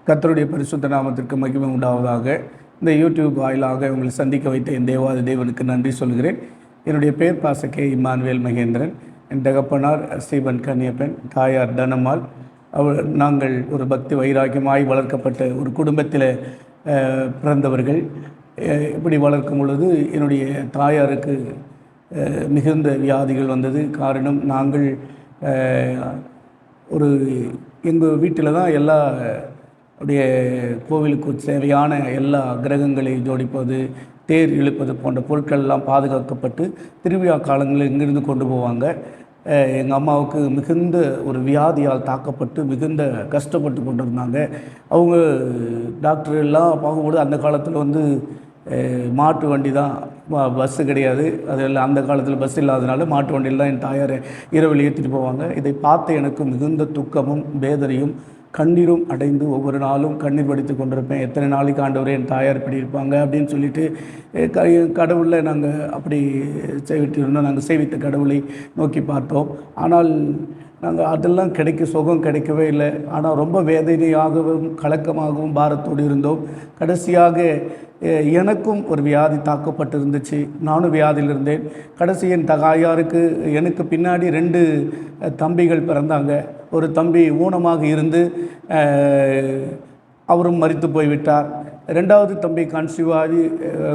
கர்த்தருடைய பரிசுத்த நாமத்திற்கு மகிமை உண்டாவதாக. இந்த யூடியூப் வாயிலாக உங்களை சந்திக்க வைத்த என் தேவாதி தேவனுக்கு நன்றி சொல்கிறேன். என்னுடைய பேர் பாசகே இம்மானுவேல் மகேந்திரன். என் தகப்பனார் ஸ்டீபன் கன்னியப்பன், தாயார் தனம்மாள். நாங்கள் ஒரு பக்தி வைராக்கியமாய் வளர்க்கப்பட்ட ஒரு குடும்பத்தில் பிறந்தவர்கள். இப்படி வளர்க்கும் பொழுது என்னுடைய தாயாருக்கு மிகுந்த வியாதிகள் வந்தது. காரணம், நாங்கள் ஒரு எங்கள் வீட்டில் தான் எல்லா அப்படியே கோவிலுக்கு தேவையான எல்லா கிரகங்களை ஜோடிப்பது, தேர் இழுப்பது போன்ற பொருட்கள் எல்லாம் பாதுகாக்கப்பட்டு திருவிழா காலங்களில் இங்கிருந்து கொண்டு போவாங்க. எங்கள் அம்மாவுக்கு மிகுந்த ஒரு வியாதியால் தாக்கப்பட்டு மிகுந்த கஷ்டப்பட்டு கொண்டு இருந்தாங்க. அவங்க டாக்டர் எல்லாம் பார்க்கும்போது அந்த காலத்தில் மாட்டு வண்டி தான், பஸ்ஸு கிடையாது. அதில் அந்த காலத்தில் பஸ் இல்லாதனால மாட்டு வண்டியில் தான் என் தாயாரை இரவில் ஏற்றிட்டு போவாங்க. இதை பார்த்து எனக்கு மிகுந்த துக்கமும் வேதனையும் கண்ணீரும் அடைந்து ஒவ்வொரு நாளும் கண்ணீர் வடித்து கொண்டிருப்பேன். எத்தனை நாளைக்கு ஆண்டவரே என் தாயார் இப்படி இருப்பாங்க அப்படின்னு சொல்லிட்டு கடவுளில் நாங்கள் அப்படி சேவிட்டிருந்தோம். நாங்கள் சேவித்த கடவுளை நோக்கி பார்த்தோம். ஆனால் நாங்கள் அதெல்லாம் சுகம் கிடைக்கவே இல்லை. ஆனால் ரொம்ப வேதனையாகவும் கலக்கமாகவும் பாரத்தோடு இருந்தோம். கடைசியாக எனக்கும் ஒரு வியாதி தாக்கப்பட்டு இருந்துச்சு. நானும் வியாதியில் இருந்தேன். கடைசி என் தாயாருக்கு எனக்கு பின்னாடி 2 தம்பிகள் பிறந்தாங்க. ஒரு தம்பி ஊனமாக இருந்து அவரும் மரித்து போய்விட்டார். 2வது தம்பி கன்சீவாகி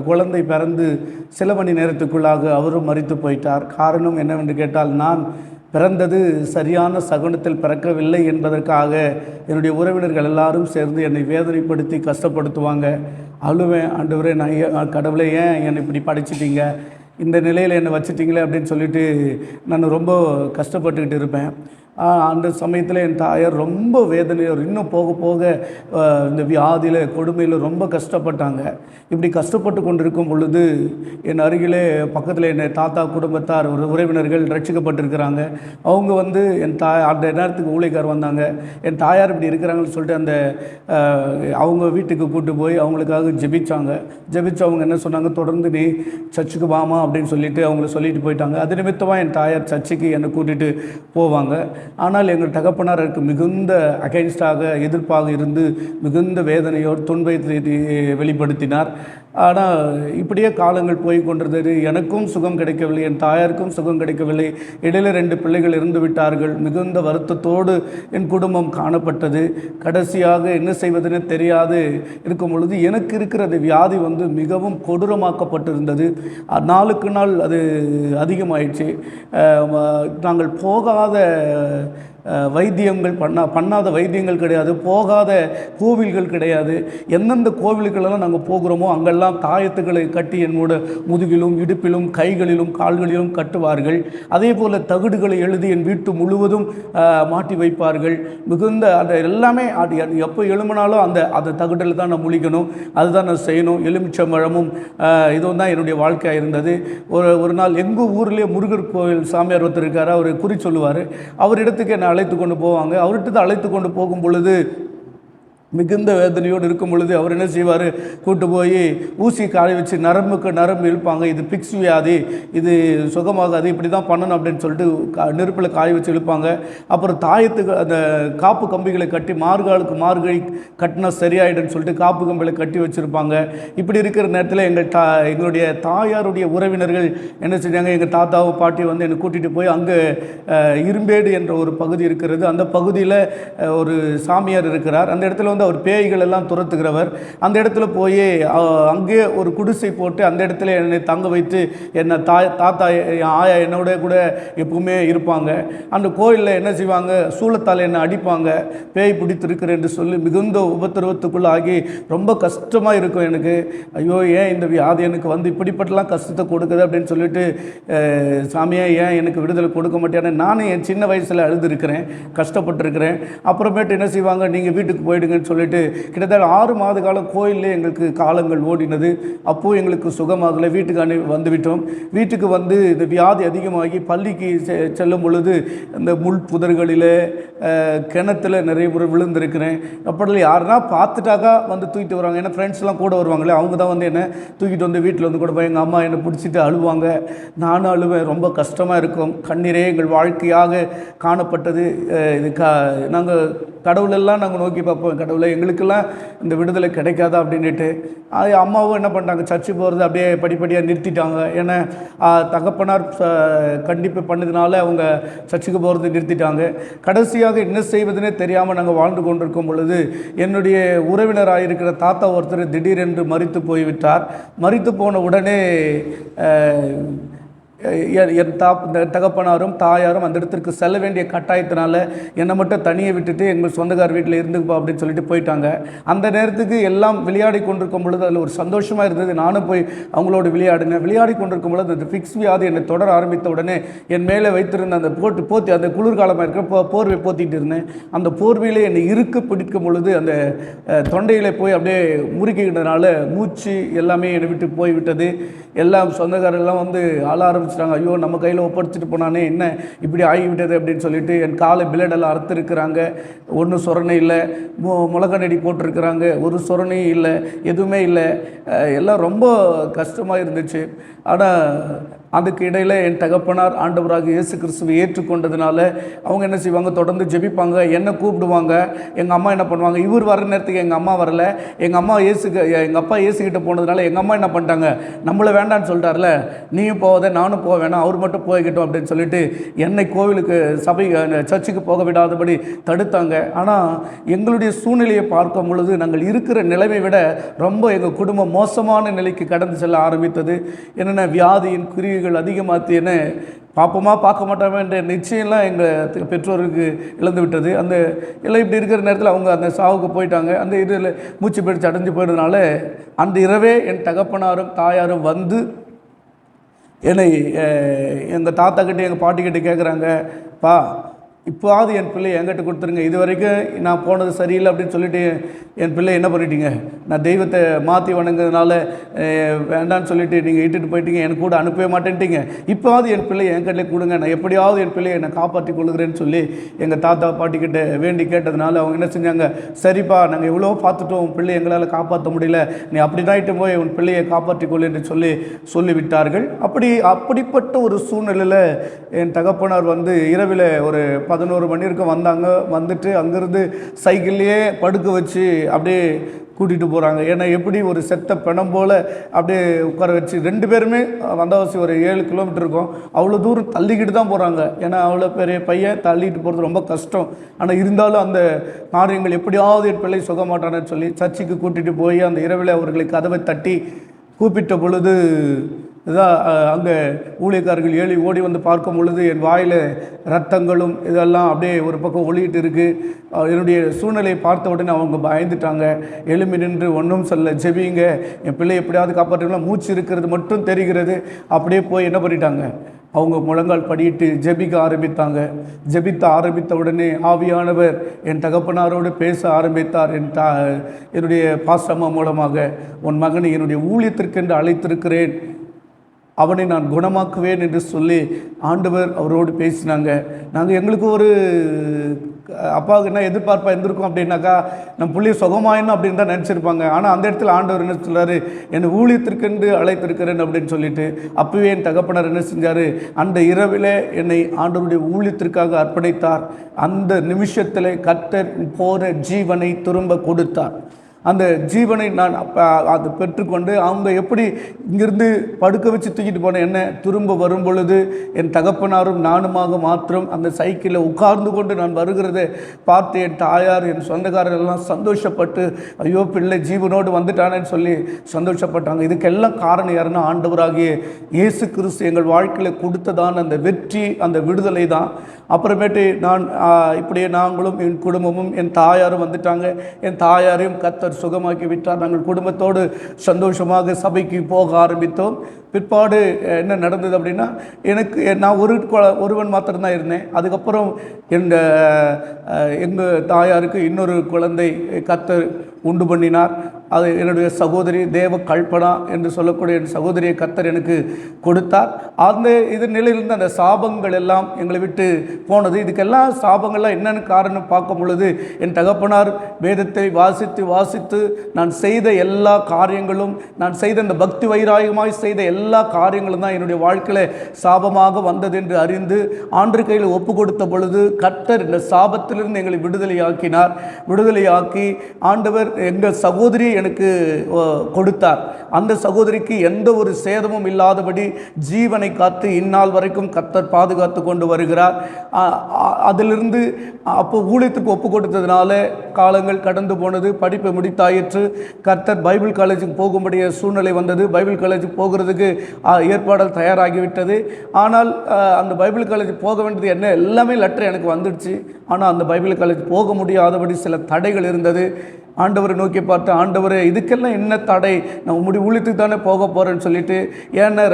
குழந்தை பிறந்து சில மணி நேரத்துக்குள்ளாக அவரும் மரித்து போயிட்டார். காரணம் என்னவென்று கேட்டால், நான் பிறந்தது சரியான சகுனத்தில் பிறக்கவில்லை என்பதற்காக என்னுடைய உறவினர்கள் எல்லாரும் சேர்ந்து என்னை வேதனைப்படுத்தி கஷ்டப்படுத்துவாங்க. அழுவேன், ஆண்டவரே நான் கடவுளை ஏன் என்னை இப்படி படைச்சிட்டீங்க, இந்த நிலையில் என்னை வச்சுட்டிங்களே அப்படின்னு சொல்லிட்டு நான் ரொம்ப கஷ்டப்பட்டுக்கிட்டு இருப்பேன். அந்த சமயத்தில் என் தாயார் ரொம்ப வேதனையோர், இன்னும் போக போக இந்த வியாதியில் கொடுமையில் ரொம்ப கஷ்டப்பட்டாங்க. இப்படி கஷ்டப்பட்டு கொண்டிருக்கும் பொழுது என் அருகிலே பக்கத்தில் என் தாத்தா குடும்பத்தார் ஒரு உறவினர்கள் ரட்சிக்கப்பட்டிருக்கிறாங்க. அவங்க என் அந்த நேரத்துக்கு ஊழியக்கார் வந்தாங்க. என் தாயார் இப்படி இருக்கிறாங்கன்னு சொல்லிட்டு அந்த அவங்க வீட்டுக்கு கூட்டு போய் அவங்களுக்காக ஜெபிச்சாங்க. அவங்க என்ன சொன்னாங்க, தொடர்ந்து நீ சர்ச்சுக்கு வாமா அப்படின்னு சொல்லிட்டு அவங்கள சொல்லிட்டு போயிட்டாங்க. அது நிமித்தமாக என் தாயார் சர்ச்சுக்கு என்னை கூட்டிகிட்டு போவாங்க. ஆனால் எங்கள் தகப்பனாருக்கு மிகுந்த அகைன்ஸ்டாக எதிர்ப்பாக இருந்து மிகுந்த வேதனையோடு துன்பத்தை வெளிப்படுத்தினார். ஆனால் இப்படியே காலங்கள் போய் கொண்டிருந்தது. எனக்கும் சுகம் கிடைக்கவில்லை, என் தாயாருக்கும் சுகம் கிடைக்கவில்லை. இடையில 2 பிள்ளைகள் இருந்து விட்டார்கள். மிகுந்த வருத்தத்தோடு என் குடும்பம் காணப்பட்டது. கடைசியாக என்ன செய்வதுன்னு தெரியாது இருக்கும் பொழுது எனக்கு இருக்கிறது வியாதி மிகவும் கொடூரமாக்கப்பட்டிருந்தது. நாளுக்கு நாள் அது அதிகமாயிடுச்சு. நாங்கள் போகாத வைத்தியங்கள் பண்ணாத வைத்தியங்கள் கிடையாது, போகாத கோவில்கள் கிடையாது. எந்தெந்த கோவில்களெல்லாம் நாங்கள் போகிறோமோ அங்கெல்லாம் தாயத்துக்களை கட்டி என்னோட முதுகிலும் இடுப்பிலும் கைகளிலும் கால்களிலும் கட்டுவார்கள். அதே போல் தகுடுகளை எழுதி என் வீட்டு முழுவதும் மாட்டி வைப்பார்கள். மிகுந்த அந்த எல்லாமே எப்போ எழும்பினாலும் அந்த தகுடில் தான் நான் முழிக்கணும், அதுதான் நான் செய்யணும். எலுமிச்சம்பழமும் இதுவும் தான் என்னுடைய வாழ்க்கையாக இருந்தது. ஒரு நாள் எங்கள் ஊர்லேயே முருகர் கோவில் சாமியார் ஒருத்தர் இருக்கார். அவர் குறி சொல்லுவார். அவரிடத்துக்கு என்னை அழைத்து கொண்டு போவாங்க. அவர்கிட்ட அழைத்து கொண்டு போகும் பொழுது மிகுந்த வேதனையோடு இருக்கும் பொழுது அவர் என்ன செய்வார், கூட்டு போய் ஊசி காய வச்சு நரம்புக்கு நரம்பு இழுப்பாங்க. இது பிக்ஸ் வியாதி, இது சுகமாகாது, இப்படி தான் பண்ணணும் அப்படின்னு சொல்லிட்டு நெருப்பில் காய வச்சு இழுப்பாங்க. அப்புறம் தாயத்துக்கு அந்த காப்பு கம்பிகளை கட்டி மார்காலுக்கு மார்கழி கட்டினா சரியாயிடுன்னு சொல்லிட்டு காப்பு கம்பிகளை கட்டி வச்சுருப்பாங்க. இப்படி இருக்கிற நேரத்தில் எங்களுடைய தாயாருடைய உறவினர்கள் என்ன செஞ்சாங்க, எங்கள் தாத்தாவை பாட்டி என்னை கூட்டிகிட்டு போய் அங்கே இரும்பேடு என்ற ஒரு பகுதி இருக்கிறது. அந்த பகுதியில் ஒரு சாமியார் இருக்கிறார். அந்த இடத்துல அவர் பேய்கள் எல்லாம் துரத்துகிறவர். அந்த இடத்துல போய் அங்கே ஒரு குடிசை போட்டு அந்த இடத்துல என்னை தங்க வைத்து என்னை தாத்தா ஆயா என்னோட கூட எப்பவுமே இருப்பாங்க. அந்த கோயிலில் என்ன செய்வாங்க, சூளத்தால் என்னை அடிப்பாங்க. பேய் பிடித்திருக்கிறேன் என்று சொல்லி மிகுந்த உபத்திரவத்துக்குள்ள ஆகி ரொம்ப கஷ்டமாக இருக்கும் எனக்கு. ஐயோ, ஏன் இந்த வியாதி எனக்கு இப்படிப்பட்டலாம் கஷ்டத்தை கொடுக்குது அப்படின்னு சொல்லிட்டு, சாமியா ஏன் எனக்கு விடுதலை கொடுக்க மாட்டேன்னு நானும் என் சின்ன வயசில் அழுதுருக்கிறேன், கஷ்டப்பட்டுருக்கிறேன். அப்புறமேட்டு என்ன செய்வாங்க, நீங்கள் வீட்டுக்கு போயிடுங்கன்னு சொல்லிட்டு கிட்டத்தட்ட 6 மாத காலம் கோயிலே எங்களுக்கு காலங்கள் ஓடினது. அப்போது எங்களுக்கு சுகமாகலை. வீட்டுக்கு வந்துவிட்டோம். வீட்டுக்கு இந்த வியாதி அதிகமாகி பள்ளிக்கு செல்லும் பொழுது இந்த முள் புதர்களில் கிணத்துல நிறைய முறை விழுந்திருக்கிறேன். அப்படி யாருன்னா பார்த்துட்டாக்கா தூக்கிட்டு வருவாங்க. ஏன்னா ஃப்ரெண்ட்ஸ்லாம் கூட வருவாங்களே, அவங்க தான் என்னை தூக்கிட்டு வீட்டில் கூட போய் எங்கள் அம்மா என்னை பிடிச்சிட்டு அழுவாங்க. நானும் அழுவேன். ரொம்ப கஷ்டமாக இருக்கும். கண்ணீரே எங்கள் வாழ்க்கையாக காணப்பட்டது. இது நாங்கள் கடவுளெல்லாம் நாங்கள் நோக்கி பார்ப்போம், கடவுளை எங்களுக்கெல்லாம் இந்த விடுதலை கிடைக்காதா அப்படின்ட்டு. அம்மாவும் என்ன பண்ணிட்டாங்க, சர்ச்சு போகிறது அப்படியே படிப்படியாக நிறுத்திட்டாங்க. ஏன்னா தகப்பனார் கண்டிப்பு பண்ணதுனால அவங்க சர்ச்சுக்கு போகிறது நிறுத்திட்டாங்க. கடைசியாக என்ன செய்வதுனே தெரியாமல் நாங்கள் வாழ்ந்து கொண்டிருக்கும் பொழுது என்னுடைய உறவினராக இருக்கிற தாத்தா ஒருத்தர் திடீரென்று மரித்து போய்விட்டார். மரித்து போன உடனே என் தகப்பனாரும் தாயாரும் அந்த இடத்திற்கு செல்ல வேண்டிய கட்டாயத்தினால என்னை மட்டும் தனியை விட்டுட்டு எங்கள் சொந்தக்கார வீட்டில் இருந்துப்பா அப்படின்னு சொல்லிட்டு போயிட்டாங்க. அந்த நேரத்துக்கு எல்லாம் விளையாடி கொண்டிருக்கும் பொழுது அதில் ஒரு சந்தோஷமாக இருந்தது. நானும் போய் அவங்களோட விளையாடினேன். விளையாடி கொண்டிருக்கும் பொழுது அந்த ஃபிக்ஸ் வியாதி என்னை தொடர ஆரம்பித்த உடனே என் மேலே வைத்திருந்த அந்த போத்தி அந்த குளிர்காலமாக இருக்கிற போர்வை போத்திட்டு இருந்தேன். அந்த போர்வையிலே என்னை இறுக்க பிடிக்கும் பொழுது அந்த தொண்டையில் போய் அப்படியே முறுக்கிக்கிட்டதுனால மூச்சு எல்லாமே என்னை விட்டு போய்விட்டது. எல்லாம் சொந்தக்காரெல்லாம் வந்து ஆள ஆரம்பிச்சிட்டாங்க. ஐயோ, நம்ம கையில் ஒப்படைச்சிட்டு போனானே, என்ன இப்படி ஆகிவிட்டது அப்படின்னு சொல்லிட்டு என் காலை பிளடெல்லாம் அறுத்துருக்குறாங்க. ஒன்றும் சொரணை இல்லை, முளகநடி போட்டிருக்கிறாங்க, ஒரு சொரணையும் இல்லை, எதுவுமே இல்லை. எல்லாம் ரொம்ப கஷ்டமாக இருந்துச்சு. ஆனால் அதுக்கு இடையில் என் தகப்பனார் ஆண்டவராக இயேசு கிறிஸ்துவை ஏற்றுக்கொண்டதுனால அவங்க என்ன செய்வாங்க, தொடர்ந்து ஜெபிப்பாங்க, என்னை கூப்பிடுவாங்க. எங்கள் அம்மா என்ன பண்ணுவாங்க, இவர் வர நேரத்துக்கு எங்கள் அம்மா வரல. எங்கள் அப்பா இயேசுக்கிட்ட போனதுனால எங்கள் அம்மா என்ன பண்ணிட்டாங்க, நம்மளை வேண்டான்னு சொல்லிட்டார்ல, நீயும் போவத நானும் போக வேணாம், அவர் மட்டும் போய்கிட்டோம் அப்படின்னு சொல்லிட்டு என்னை கோவிலுக்கு சர்ச்சுக்கு போக விடாதபடி தடுத்தாங்க. ஆனால் எங்களுடைய சூழ்நிலையை பார்க்கும் பொழுது நாங்கள் இருக்கிற நிலைமை விட ரொம்ப எங்கள் குடும்பம் மோசமான நிலைக்கு கடந்து செல்ல ஆரம்பித்தது. என்னென்ன வியாதியின் குறிகள் அதிகமாகி என்ன பார்ப்போமா பார்க்க மாட்டோமா என்ற நிச்சயம்லாம் எங்கள் பெற்றோருக்கு இழந்து விட்டது. அந்த எல்லாம் இப்படி இருக்கிற நேரத்தில் அவங்க அந்த சாவுக்கு போயிட்டாங்க. அந்த இதில் மூச்சு பிடிச்சு அடைஞ்சு போயிடுறதுனால அந்த இரவே என் தகப்பனாரும் தாயாரும் வந்து என்னை எங்கள் தாத்தா கிட்டே எங்கள் பாட்டிக்கிட்ட கேட்குறாங்க, பா இப்போது என் பிள்ளை என்கிட்ட கொடுத்துருங்க, இது வரைக்கும் நான் போனது சரியில்லை அப்படின்னு சொல்லிட்டு என் பிள்ளை என்ன பண்ணிட்டீங்க, நான் தெய்வத்தை மாற்றி வணங்குறதுனால வேண்டான்னு சொல்லிட்டு நீங்கள் இட்டுட்டு போயிட்டீங்க, எனக்கு கூட அனுப்பவே மாட்டேன்ட்டீங்க, இப்போது என் பிள்ளை என்கிட்ட கொடுங்க, நான் எப்படியாவது என் பிள்ளையை என்னை காப்பாற்றி கொள்கிறேன்னு சொல்லி எங்கள் தாத்தா பாட்டிக்கிட்ட வேண்டி கேட்டதுனால அவங்க என்ன செஞ்சாங்க, சரிப்பா நாங்கள் எவ்வளோ பார்த்துட்டோம், உன் பிள்ளை எங்களால் காப்பாற்ற முடியல, நீ அப்படி தாயிட்டு போய் உன் பிள்ளையை காப்பாற்றிக்கொள் என்று சொல்லிவிட்டார்கள். அப்படிப்பட்ட ஒரு சூழ்நிலையில் என் தகப்பனார் வந்து இரவில் ஒரு 11 மணி வரைக்கும் வந்தாங்க. வந்துட்டு அங்கேருந்து சைக்கிள்லேயே படுக்க வச்சு அப்படியே கூட்டிகிட்டு போகிறாங்க. ஏன்னா எப்படி ஒரு செத்த பிணம் போல் அப்படியே உட்கார வச்சு 2 பேருமே வந்தவாசி ஒரு 7 கிலோமீட்டர் இருக்கும், அவ்வளோ தூரம் தள்ளிக்கிட்டு தான் போகிறாங்க. ஏன்னா அவ்வளோ பெரிய பையன் தள்ளிட்டு போகிறது ரொம்ப கஷ்டம். ஆனால் இருந்தாலும் அந்த காரியங்கள் எப்படியாவது என் பிள்ளை சுகமாட்டானு சொல்லி சர்ச்சுக்கு கூட்டிகிட்டு போய் அந்த இரவில் அவர்களை கதவை தட்டி கூப்பிட்ட பொழுது இதான் அங்கே ஊழியக்காரர்கள் ஏழி ஓடி வந்து பார்க்கும் பொழுது என் வாயில் ரத்தங்களும் இதெல்லாம் அப்படியே ஒரு பக்கம் ஒளியிட்டு இருக்குது. என்னுடைய சூழ்நிலையை பார்த்த உடனே அவங்க பயந்துட்டாங்க. எழும்பி நின்று ஒன்றும் சொல்ல, ஜெபிங்க, என் பிள்ளை எப்படியாவது காப்பாற்றுங்களா, மூச்சு இருக்கிறது மட்டும் தெரிகிறது. அப்படியே போய் என்ன பண்ணிட்டாங்க, அவங்க முழங்கால் படியிட்டு ஜெபிக்க ஆரம்பித்தாங்க. ஜெபித்த ஆரம்பித்த உடனே ஆவியானவர் என் தகப்பனாரோடு பேச ஆரம்பித்தார். என்னுடைய பாஸ்டம்மா மூலமாக, உன் மகனை என்னுடைய ஊழியத்திற்கென்று அழைத்திருக்கிறேன், அவனை நான் குணமாக்குவேன் என்று சொல்லி ஆண்டவர் அவரோடு பேசினாங்க. நாங்கள் எங்களுக்கு ஒரு அப்பாவுக்கு என்ன எதிர்பார்ப்பாக இருந்திருக்கோம் அப்படின்னாக்கா, நம்ம பிள்ளைய சுகமாயினும் அப்படின்னு தான் நினச்சிருப்பாங்க. ஆனால் அந்த இடத்துல ஆண்டவர் என்ன சொல்கிறாரு, என்னை ஊழியத்திற்கென்று அழைத்திருக்கிறேன் அப்படின்னு சொல்லிட்டு அப்பவே என் தகப்பனார் என்ன செஞ்சார், அந்த இரவில் என்னை ஆண்டவருடைய ஊழியத்திற்காக அர்ப்பணித்தார். அந்த நிமிஷத்தில் கர்த்தர் போன ஜீவனை திரும்ப கொடுத்தார். அந்த ஜீவனை நான் அது பெற்றுக்கொண்டு அவங்க எப்படி இங்கிருந்து படுக்க வச்சு தூக்கிட்டு போன என்ன திரும்ப வரும் பொழுது என் தகப்பனாரும் நானுமாக மாத்திரம் அந்த சைக்கிளில் உட்கார்ந்து கொண்டு நான் வருகிறதை பார்த்து என் தாயார் என் சொந்தக்காரர்கள்லாம் சந்தோஷப்பட்டு, ஐயோ பிள்ளை ஜீவனோடு வந்துட்டானேன்னு சொல்லி சந்தோஷப்பட்டாங்க. இதுக்கெல்லாம் காரணம் யாருன்னா ஆண்டவராகிய இயேசு கிறிஸ்து எங்கள் வாழ்க்கையில் கொடுத்ததான அந்த வெற்றி, அந்த விடுதலை தான். அப்புறமேட்டு நான் இப்படியே நாங்களும் என் குடும்பமும் என் தாயாரும் வந்துட்டாங்க. என் தாயாரையும் கர்த்தர் சுகமாக்கி விட்டார். நாங்கள் குடும்பத்தோடு சந்தோஷமாக சபைக்கு போக ஆரம்பித்தோம். பிற்பாடு என்ன நடந்தது அப்படின்னா, நான் ஒருவன் மாத்திரம்தான் இருந்தேன். அதுக்கப்புறம் எங்கள் தாயாருக்கு இன்னொரு குழந்தை கர்த்தர் உண்டு பண்ணினார். அது என்னுடைய சகோதரி தேவ கல்பனா என்று சொல்லக்கூடிய என் சகோதரியை கர்த்தர் எனக்கு கொடுத்தார். அந்த இது நிலையிலிருந்து அந்த சாபங்கள் எல்லாம் எங்களை விட்டு போனது. இதுக்கெல்லாம் சாபங்கள்லாம் என்னென்னு காரணம் பார்க்கும் பொழுது, என் தகப்பனார் வேதத்தை வாசித்து நான் செய்த எல்லா காரியங்களும், நான் செய்த இந்த பக்தி வைராயமாய் செய்த எல்லா காரியங்களும் தான் என்னுடைய வாழ்க்கையில் சாபமாக வந்தது என்று அறிந்து ஆண்டு கையில் ஒப்பு கொடுத்த பொழுது கர்த்தர் இந்த சாபத்திலிருந்து எங்களை விடுதலையாக்கி ஆண்டவர் எங்கள் சகோதரியை எனக்கு கொடுத்தார். அந்த சகோதரிக்கு எந்த ஒரு சேதமும் இல்லாதபடி ஜீவனை காத்து இந்நாள் வரைக்கும் கர்த்தர் பாதுகாத்து கொண்டு வருகிறார். அதிலிருந்து அப்போ ஊழியத்துக்கு ஒப்பு கொடுத்ததுனால காலங்கள் கடந்து போனது. படிப்பை முடித்தாயிற்று. கர்த்தர் பைபிள் காலேஜுக்கு போகும்படிய சூழ்நிலை வந்தது. பைபிள் காலேஜுக்கு போகிறதுக்கு ஏற்பாடுகள் தயாராகிவிட்டது. ஆனால் அந்த பைபிள் காலேஜ் போக வேண்டியது என்ன எல்லாமே லெட்டர் எனக்கு வந்துடுச்சு. ஆனால் அந்த பைபிள் காலேஜ் போக முடியாதபடி சில தடைகள் இருந்தது. ஆண்டவரை நோக்கி பார்த்து, ஆண்டவரே இதுக்கெல்லாம் என்ன தடை, நான் ஊழியத்துக்கு தானே போக போகிறேன்னு சொல்லிட்டு ஏன்னா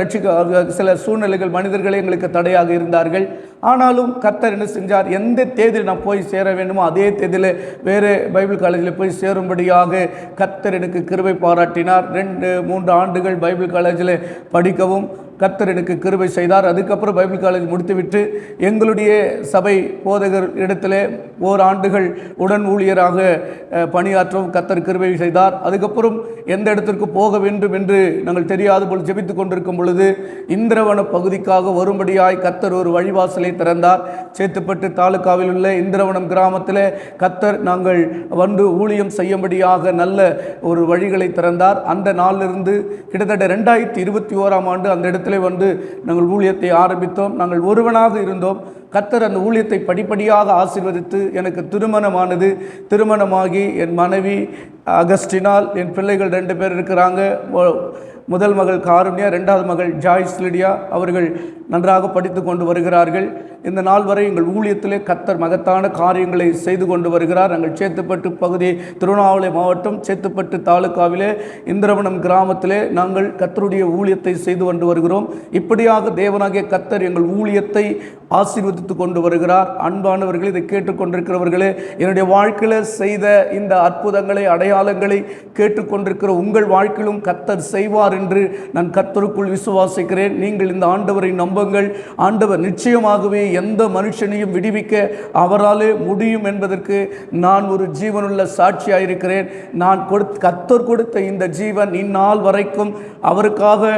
சில சூழ்நிலைகள் மனிதர்களே எங்களுக்கு தடையாக இருந்தார்கள். ஆனாலும் கர்த்தர் என்ன செஞ்சார், எந்த தேதியில் நான் போய் சேர வேண்டுமோ அதே தேதியில் வேறு பைபிள் காலேஜில் போய் சேரும்படியாக கர்த்தர் எனக்கு கிருபை பாராட்டினார். 2-3 ஆண்டுகள் பைபிள் காலேஜில் படிக்கவும் கர்த்தர் எனக்கு கிருபை செய்தார். அதுக்கப்புறம் பைபிள் காலேஜ் முடித்துவிட்டு எங்களுடைய சபை போதகர் இடத்துல ஓராண்டுகள் உடன் ஊழியராக பணியாற்றவும் கர்த்தர் கிருபை செய்தார். அதுக்கப்புறம் எந்த இடத்திற்கு போக வேண்டும் என்று நாங்கள் தெரியாத போல் ஜெபித்து கொண்டிருக்கும் பொழுது இந்திரவன பகுதிக்காக வரும்படியாய் கர்த்தர் ஒரு வழிவாசலை திறந்தார். சேத்துப்பட்டு தாலுகாவில் உள்ள இந்திரவனம் கிராமத்தில் கர்த்தர் நாங்கள் வந்து ஊழியம் செய்யும்படியாக நல்ல ஒரு வழிகளை திறந்தார். அந்த நாளிலிருந்து கிட்டத்தட்ட 2021ஆம் ஆண்டு அந்த இடத்துல வந்து நாங்கள் ஊழியத்தை ஆரம்பித்தோம். நாங்கள் ஒருவனாக இருந்தோம். கர்த்தர் அந்த ஊழியத்தை படிப்படியாக ஆசீர்வதித்து எனக்கு திருமணமானது. திருமணமாகி என் மனைவி அகஸ்டினால், என் பிள்ளைகள் 2 பேர் இருக்கிறாங்க. முதல் மகள் காருண்யா, 2வது மகள் ஜாய்ஸ் லிடியா. அவர்கள் நன்றாக படித்து கொண்டு வருகிறார்கள். இந்த நாள் வரை எங்கள் ஊழியத்திலே கர்த்தர் மகத்தான காரியங்களை செய்து கொண்டு வருகிறார். நாங்கள் சேத்துப்பட்டு பகுதி, திருவண்ணாமலை மாவட்டம் சேத்துப்பட்டு தாலுகாவிலே இந்திரவனம் கிராமத்திலே நாங்கள் கர்த்தருடைய ஊழியத்தை செய்து கொண்டு வருகிறோம். இப்படியாக தேவனாகிய கர்த்தர் எங்கள் ஊழியத்தை ஆசீர்வதித்து கொண்டு வருகிறார். அன்பானவர்கள், இதை கேட்டுக்கொண்டிருக்கிறவர்களே, என்னுடைய வாழ்க்கையில் செய்த இந்த அற்புதங்களை, அடையாளங்களை கேட்டுக்கொண்டிருக்கிற உங்கள் வாழ்க்கையிலும் கர்த்தர் செய்வார் என்று நான் கர்த்தருக்குள் விசுவாசிக்கிறேன். நீங்கள் இந்த ஆண்டவரை நம்புங்கள். ஆண்டவர் நிச்சயமாகவே எந்த மனுஷனையும் விடுவிக்க அவராலே முடியும் என்பதற்கு நான் ஒரு ஜீவனுள்ள சாட்சியாயிருக்கிறேன். நான் கர்த்தர் கொடுத்த இந்த ஜீவன் இந்நாள் வரைக்கும் அவருக்காக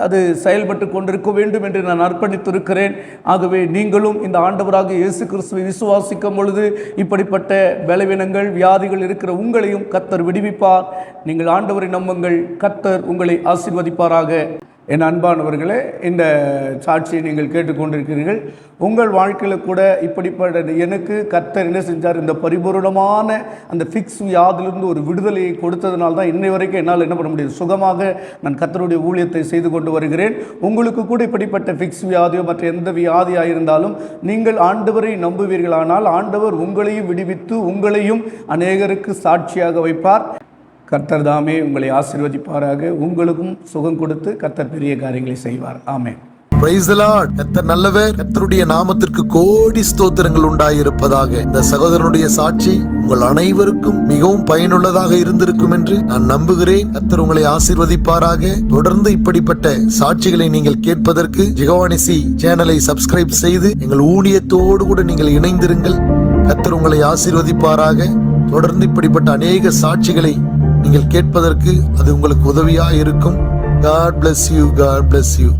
அது செயல்பட்டு கொண்டிருக்க வேண்டும் என்று நான் அர்ப்பணித்திருக்கிறேன். ஆகவே நீங்களும் இந்த ஆண்டவராக இயேசு கிறிஸ்துவை விசுவாசிக்கும் பொழுது இப்படிப்பட்ட பலவீனங்கள், வியாதிகள் இருக்கிற உங்களையும் கர்த்தர் விடுவிப்பார். நீங்கள் ஆண்டவரை நம்புங்கள். கர்த்தர் உங்களை ஆசீர்வதிப்பாராக. என் அன்பானவர்களே, இந்த சாட்சியை நீங்கள் கேட்டுக்கொண்டிருக்கிறீர்கள். உங்கள் வாழ்க்கையில் கூட இப்படிப்பட்ட எனக்கு கர்த்தர் என்ன செஞ்சார், இந்த பரிபூர்ணமான அந்த ஃபிக்ஸ் வியாதிலிருந்து ஒரு விடுதலையை கொடுத்ததுனால தான் இன்னை வரைக்கும் என்னால் என்ன பண்ண முடியும், சுகமாக நான் கர்த்தருடைய ஊழியத்தை செய்து கொண்டு வருகிறேன். உங்களுக்கு கூட இப்படிப்பட்ட ஃபிக்ஸ் வியாதியோ மற்ற எந்த வியாதியாக இருந்தாலும் நீங்கள் ஆண்டவரை நம்புவீர்களானால் ஆண்டவர் உங்களையும் விடுவித்து உங்களையும் அநேகருக்கு சாட்சியாக வைப்பார். கர்த்தர் தாமே உங்களை ஆசீர்வதிப்பாராக. உங்களுக்கும் சுகம் கொடுத்து கர்த்தர் பெரிய காரியங்களை செய்வார். ஆமென். Praise the Lord. கர்த்தர் நல்லவர். கர்த்தருடைய நாமத்திற்கு கோடி ஸ்தோத்திரங்கள் உண்டாயிருப்பதாக. இந்த சகோதரனுடைய சாட்சி உங்கள் அனைவருக்கும் மிகவும் பயனுள்ளதாக இருந்திருக்கும் என்று நான் நம்புகிறேன். கர்த்தர் உங்களை ஆசீர்வதிப்பாராக. தொடர்ந்து இப்படிப்பட்ட சாட்சிகளை நீங்கள் கேட்பதற்கு ஜெகவானிசி சேனலை சப்ஸ்கிரைப் செய்து எங்கள் ஊழியத்தோடு கூட நீங்கள் இணைந்திருங்கள். கர்த்தர் உங்களை ஆசீர்வதிப்பாராக. தொடர்ந்து இப்படிப்பட்ட அநேக சாட்சிகளை நீங்கள் கேட்பதற்கு அது உங்களுக்கு உதவியாக இருக்கும். God bless you. God bless you.